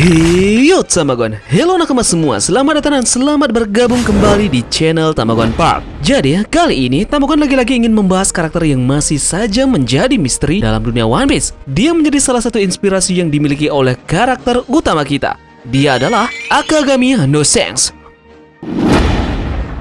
Heyo Tamagon, hello nakama semua, selamat datang dan selamat bergabung kembali di channel Tamagon Park. Jadi kali ini Tamagon lagi-lagi ingin membahas karakter yang masih saja menjadi misteri dalam dunia One Piece. Dia menjadi salah satu inspirasi yang dimiliki oleh karakter utama kita. Dia adalah Akagami no Shanks.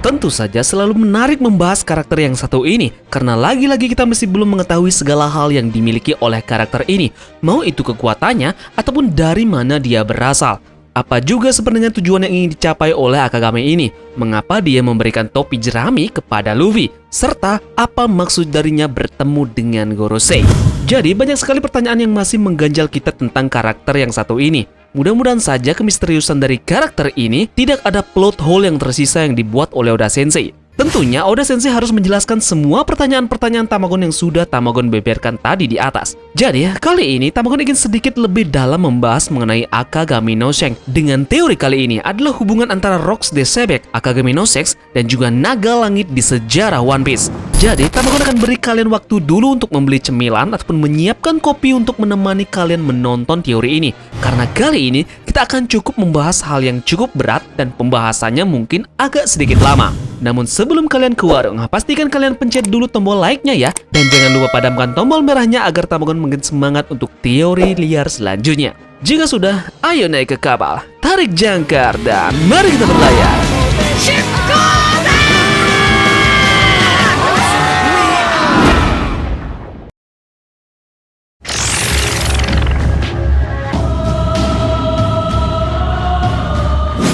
Tentu saja selalu menarik membahas karakter yang satu ini, karena lagi-lagi kita masih belum mengetahui segala hal yang dimiliki oleh karakter ini, mau itu kekuatannya ataupun dari mana dia berasal. Apa juga sebenarnya tujuan yang ingin dicapai oleh Akagami ini, mengapa dia memberikan topi jerami kepada Luffy, serta apa maksud darinya bertemu dengan Gorosei. Jadi banyak sekali pertanyaan yang masih mengganjal kita tentang karakter yang satu ini. Mudah-mudahan saja kemisteriusan dari karakter ini tidak ada plot hole yang tersisa yang dibuat oleh Oda Sensei. Tentunya Oda Sensei harus menjelaskan semua pertanyaan-pertanyaan Tamagon yang sudah Tamagon beberkan tadi di atas. Jadi kali ini Tamagon ingin sedikit lebih dalam membahas mengenai Akagami no Shanks. Dengan teori kali ini adalah hubungan antara Rocks the Sebek, Akagami no Shanks, dan juga naga langit di sejarah One Piece. Jadi Tamagon akan beri kalian waktu dulu untuk membeli cemilan ataupun menyiapkan kopi untuk menemani kalian menonton teori ini. Karena kali ini kita akan cukup membahas hal yang cukup berat dan pembahasannya mungkin agak sedikit lama. Namun sebelum kalian ke warung, pastikan kalian pencet dulu tombol like-nya ya. Dan jangan lupa padamkan tombol merahnya agar Tamagon makin semangat untuk teori liar selanjutnya. Jika sudah, ayo naik ke kapal, tarik jangkar, dan mari kita berlayar.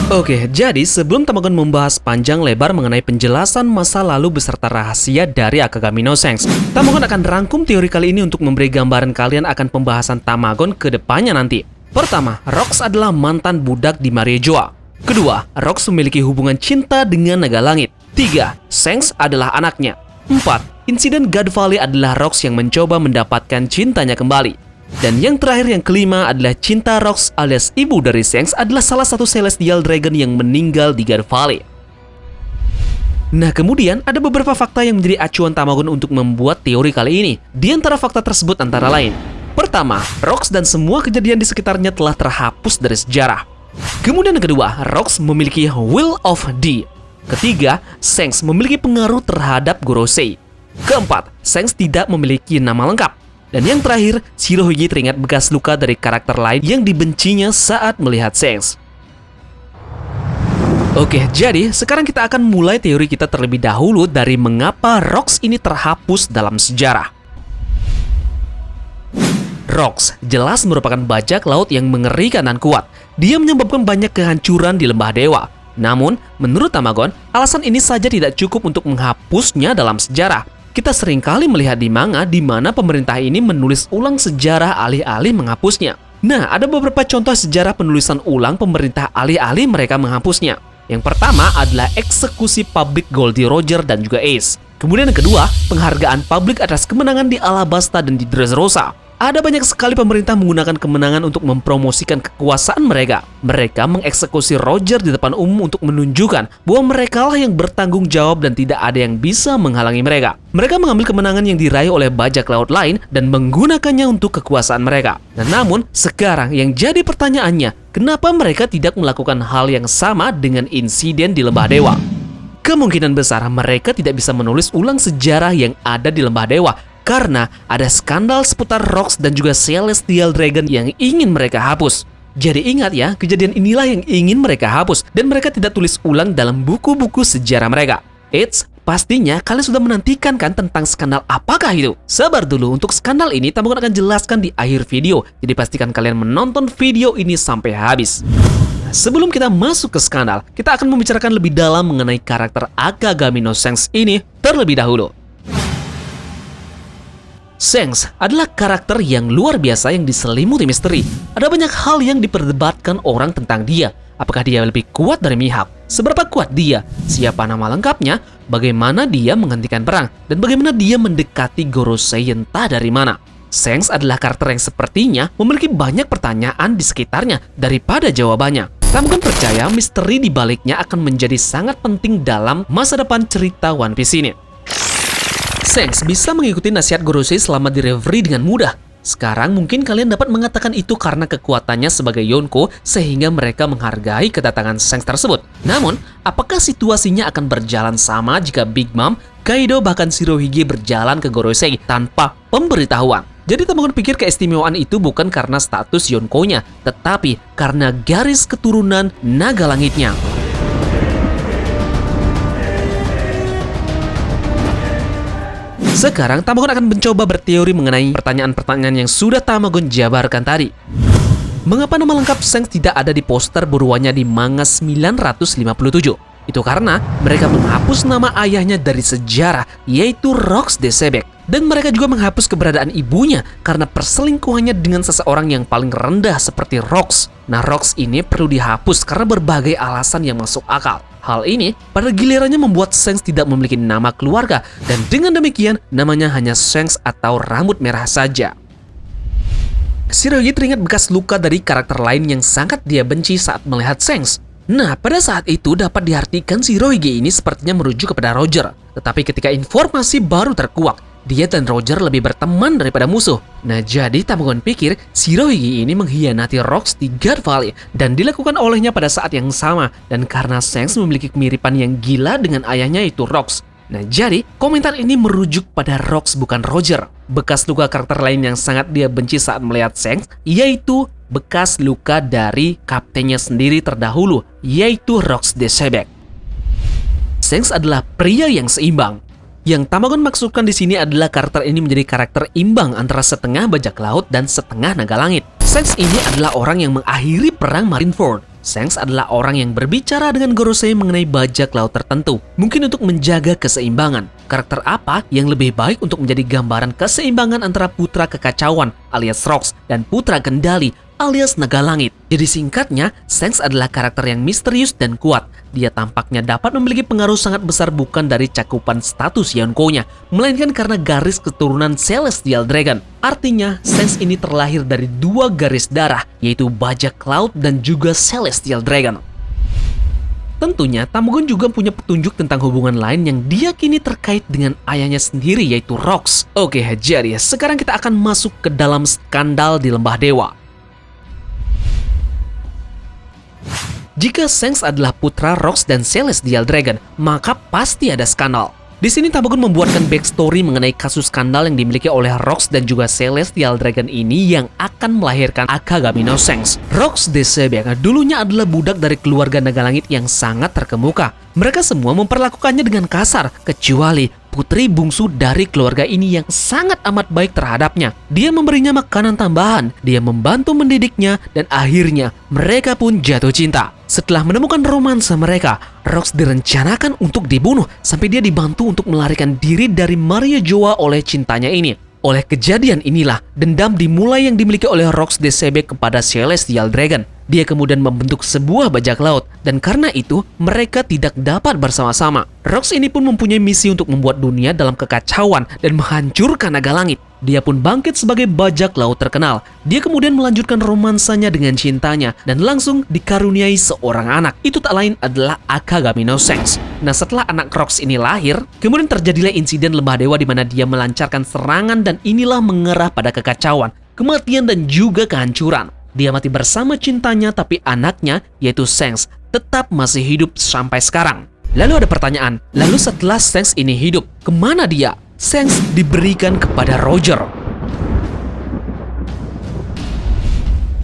Oke, jadi sebelum Tamagon membahas panjang lebar mengenai penjelasan masa lalu beserta rahasia dari Akagami no Shanks, Tamagon akan rangkum teori kali ini untuk memberi gambaran kalian akan pembahasan Tamagon ke depannya nanti. Pertama, Rocks adalah mantan budak di Mariejoa. Kedua, Rocks memiliki hubungan cinta dengan naga langit. 3. Shanks adalah anaknya. 4. Insiden God Valley adalah Rocks yang mencoba mendapatkan cintanya kembali. Dan yang terakhir, yang kelima adalah cinta Rocks alias ibu dari Shanks adalah salah satu Celestial Dragon yang meninggal di God Valley. Nah, kemudian ada beberapa fakta yang menjadi acuan Tamagon untuk membuat teori kali ini. Di antara fakta tersebut antara lain: pertama, Rocks dan semua kejadian di sekitarnya telah terhapus dari sejarah. Kemudian yang kedua, Rocks memiliki Will of D. Ketiga, Shanks memiliki pengaruh terhadap Gorosei. Keempat, Shanks tidak memiliki nama lengkap. Dan yang terakhir, Shirohige teringat bekas luka dari karakter lain yang dibencinya saat melihat Shanks. Oke, jadi sekarang kita akan mulai teori kita terlebih dahulu dari mengapa Rocks ini terhapus dalam sejarah. Rocks jelas merupakan bajak laut yang mengerikan dan kuat. Dia menyebabkan banyak kehancuran di Lembah Dewa. Namun, menurut Tamagon, alasan ini saja tidak cukup untuk menghapusnya dalam sejarah. Kita seringkali melihat di manga di mana pemerintah ini menulis ulang sejarah alih-alih menghapusnya. Nah, ada beberapa contoh sejarah penulisan ulang pemerintah alih-alih mereka menghapusnya. Yang pertama adalah eksekusi publik Goldie Roger dan juga Ace. Kemudian yang kedua, penghargaan publik atas kemenangan di Alabasta dan di Dressrosa. Ada banyak sekali pemerintah menggunakan kemenangan untuk mempromosikan kekuasaan mereka. Mereka mengeksekusi Roger di depan umum untuk menunjukkan bahwa merekalah yang bertanggung jawab dan tidak ada yang bisa menghalangi mereka. Mereka mengambil kemenangan yang diraih oleh bajak laut lain dan menggunakannya untuk kekuasaan mereka. Nah, namun sekarang yang jadi pertanyaannya, kenapa mereka tidak melakukan hal yang sama dengan insiden di Lembah Dewa? Kemungkinan besar mereka tidak bisa menulis ulang sejarah yang ada di Lembah Dewa karena ada skandal seputar Rocks dan juga Celestial Dragon yang ingin mereka hapus. Jadi ingat ya, kejadian inilah yang ingin mereka hapus dan mereka tidak tulis ulang dalam buku-buku sejarah mereka. Eits, pastinya kalian sudah menantikan kan tentang skandal apakah itu? Sabar dulu, untuk skandal ini Tamagon akan jelaskan di akhir video. Jadi pastikan kalian menonton video ini sampai habis. Sebelum kita masuk ke skandal, kita akan membicarakan lebih dalam mengenai karakter Akagami no Shanks ini terlebih dahulu. Shanks adalah karakter yang luar biasa yang diselimuti misteri. Ada banyak hal yang diperdebatkan orang tentang dia. Apakah dia lebih kuat dari Mihawk? Seberapa kuat dia? Siapa nama lengkapnya? Bagaimana dia menghentikan perang? Dan bagaimana dia mendekati Gorosei entah dari mana? Shanks adalah karakter yang sepertinya memiliki banyak pertanyaan di sekitarnya daripada jawabannya. Tamagon percaya misteri di baliknya akan menjadi sangat penting dalam masa depan cerita One Piece ini. Shanks bisa mengikuti nasihat Gorosei selama di reverie dengan mudah. Sekarang mungkin kalian dapat mengatakan itu karena kekuatannya sebagai Yonko sehingga mereka menghargai kedatangan Shanks tersebut. Namun, apakah situasinya akan berjalan sama jika Big Mom, Kaido bahkan Shirohige berjalan ke Gorosei tanpa pemberitahuan? Jadi teman-teman pikir keistimewaan itu bukan karena status Yonko-nya, tetapi karena garis keturunan naga langitnya. Sekarang Tamagon akan mencoba berteori mengenai pertanyaan-pertanyaan yang sudah Tamagon jabarkan tadi. Mengapa nama lengkap Shanks tidak ada di poster buruannya di manga 957? Itu karena mereka menghapus nama ayahnya dari sejarah, yaitu Rocks de Sebek. Dan mereka juga menghapus keberadaan ibunya karena perselingkuhannya dengan seseorang yang paling rendah seperti Rocks. Nah, Rocks ini perlu dihapus karena berbagai alasan yang masuk akal. Hal ini pada gilirannya membuat Shanks tidak memiliki nama keluarga, dan dengan demikian namanya hanya Shanks atau rambut merah saja. Shirohige teringat bekas luka dari karakter lain yang sangat dia benci saat melihat Shanks. Nah, pada saat itu dapat diartikan Shirohige ini sepertinya merujuk kepada Roger. Tetapi ketika informasi baru terkuak, dia dan Roger lebih berteman daripada musuh. Nah, jadi Tamagon pikir Shirohige ini mengkhianati Rocks di God Valley dan dilakukan olehnya pada saat yang sama. Dan karena Shanks memiliki kemiripan yang gila dengan ayahnya itu Rocks. Nah, jadi komentar ini merujuk pada Rocks bukan Roger. Bekas luka karakter lain yang sangat dia benci saat melihat Shanks, yaitu bekas luka dari kaptennya sendiri terdahulu, yaitu Rocks de Sebek. Shanks adalah pria yang seimbang. Yang Tamagon maksudkan di sini adalah karakter ini menjadi karakter imbang antara setengah bajak laut dan setengah naga langit. Shanks ini adalah orang yang mengakhiri perang Marineford. Shanks adalah orang yang berbicara dengan Gorosei mengenai bajak laut tertentu, mungkin untuk menjaga keseimbangan. Karakter apa yang lebih baik untuk menjadi gambaran keseimbangan antara putra kekacauan alias Rocks dan putra kendali alias naga langit? Jadi singkatnya, Shanks adalah karakter yang misterius dan kuat. Dia tampaknya dapat memiliki pengaruh sangat besar bukan dari cakupan status Yonko-nya, melainkan karena garis keturunan Celestial Dragon. Artinya, Shanks ini terlahir dari dua garis darah, yaitu bajak laut dan juga Celestial Dragon. Tentunya, Tamagon juga punya petunjuk tentang hubungan lain yang diyakini terkait dengan ayahnya sendiri, yaitu Rocks. Oke, jadi sekarang kita akan masuk ke dalam skandal di Lembah Dewa. Jika Shanks adalah putra Rocks dan Celestial Dragon, maka pasti ada skandal. Di sini Tamagon membuatkan backstory mengenai kasus skandal yang dimiliki oleh Rocks dan juga Celestial Dragon ini yang akan melahirkan Akagami no Shanks. Rocks de Sebek dulunya adalah budak dari keluarga naga langit yang sangat terkemuka. Mereka semua memperlakukannya dengan kasar, kecuali putri bungsu dari keluarga ini yang sangat amat baik terhadapnya. Dia memberinya makanan tambahan, dia membantu mendidiknya, dan akhirnya mereka pun jatuh cinta. Setelah menemukan romansa mereka, Rocks direncanakan untuk dibunuh sampai dia dibantu untuk melarikan diri dari Maria Joa oleh cintanya ini. Oleh kejadian inilah, dendam dimulai yang dimiliki oleh Rocks de Sebek kepada Celestial Dragon. Dia kemudian membentuk sebuah bajak laut, dan karena itu mereka tidak dapat bersama-sama. Rocks ini pun mempunyai misi untuk membuat dunia dalam kekacauan dan menghancurkan naga langit. Dia pun bangkit sebagai bajak laut terkenal. Dia kemudian melanjutkan romansanya dengan cintanya dan langsung dikaruniai seorang anak. Itu tak lain adalah Akagami no Shanks. Nah, setelah anak Rocks ini lahir, kemudian terjadilah insiden Lembah Dewa di mana dia melancarkan serangan dan inilah mengerah pada kekacauan, kematian dan juga kehancuran. Dia mati bersama cintanya, tapi anaknya, yaitu Shanks, tetap masih hidup sampai sekarang. Lalu ada pertanyaan, lalu setelah Shanks ini hidup, kemana dia? Shanks diberikan kepada Roger.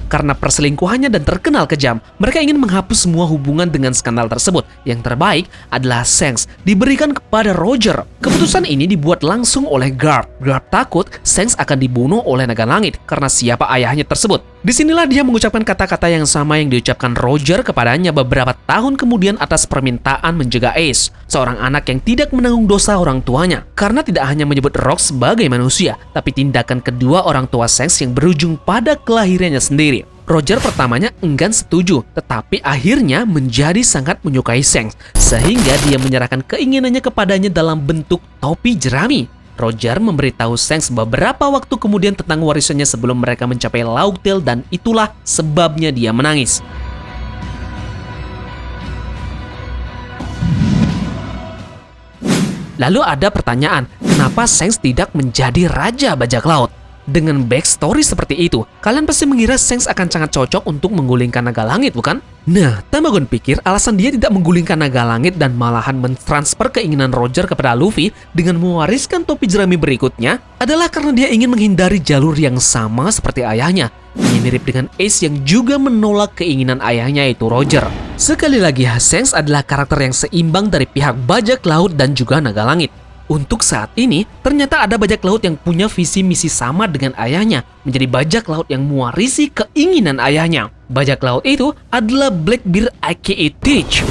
Karena perselingkuhannya dan terkenal kejam, mereka ingin menghapus semua hubungan dengan skandal tersebut. Yang terbaik adalah Shanks diberikan kepada Roger. Keputusan ini dibuat langsung oleh Garp. Garp takut Shanks akan dibunuh oleh naga langit karena siapa ayahnya tersebut. Disinilah dia mengucapkan kata-kata yang sama yang diucapkan Roger kepadanya beberapa tahun kemudian atas permintaan menjaga Ace, seorang anak yang tidak menanggung dosa orang tuanya. Karena tidak hanya menyebut Rocks sebagai manusia, tapi tindakan kedua orang tua Shanks yang berujung pada kelahirannya sendiri. Roger pertamanya enggan setuju, tetapi akhirnya menjadi sangat menyukai Shanks, sehingga dia menyerahkan keinginannya kepadanya dalam bentuk topi jerami. Roger memberitahu Shanks beberapa waktu kemudian tentang warisannya sebelum mereka mencapai Laugtail dan itulah sebabnya dia menangis. Lalu ada pertanyaan, kenapa Shanks tidak menjadi raja bajak laut? Dengan backstory seperti itu, kalian pasti mengira Shanks akan sangat cocok untuk menggulingkan naga langit, bukan? Nah, Tamagon pikir alasan dia tidak menggulingkan naga langit dan malahan mentransfer keinginan Roger kepada Luffy dengan mewariskan topi jerami berikutnya adalah karena dia ingin menghindari jalur yang sama seperti ayahnya. Ini mirip dengan Ace yang juga menolak keinginan ayahnya yaitu Roger. Sekali lagi, Shanks adalah karakter yang seimbang dari pihak bajak laut dan juga naga langit. Untuk saat ini, ternyata ada bajak laut yang punya visi misi sama dengan ayahnya, menjadi bajak laut yang mewarisi keinginan ayahnya. Bajak laut itu adalah Blackbeard aka Teach.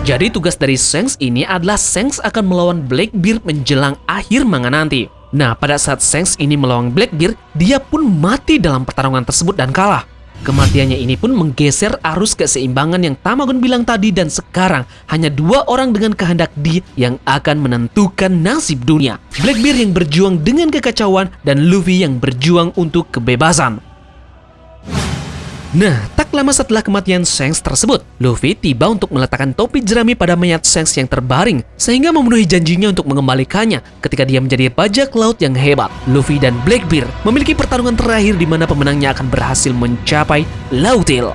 Jadi tugas dari Shanks ini adalah Shanks akan melawan Blackbeard menjelang akhir manga nanti. Nah, pada saat Shanks ini melawan Blackbeard, dia pun mati dalam pertarungan tersebut dan kalah. Kematiannya ini pun menggeser arus keseimbangan yang Tamagon bilang tadi dan sekarang hanya 2 orang dengan kehendak Di yang akan menentukan nasib dunia. Blackbeard yang berjuang dengan kekacauan dan Luffy yang berjuang untuk kebebasan. Nah, tak lama setelah kematian Shanks tersebut, Luffy tiba untuk meletakkan topi jerami pada mayat Shanks yang terbaring, sehingga memenuhi janjinya untuk mengembalikannya ketika dia menjadi bajak laut yang hebat. Luffy dan Blackbeard memiliki pertarungan terakhir di mana pemenangnya akan berhasil mencapai Laut Hill.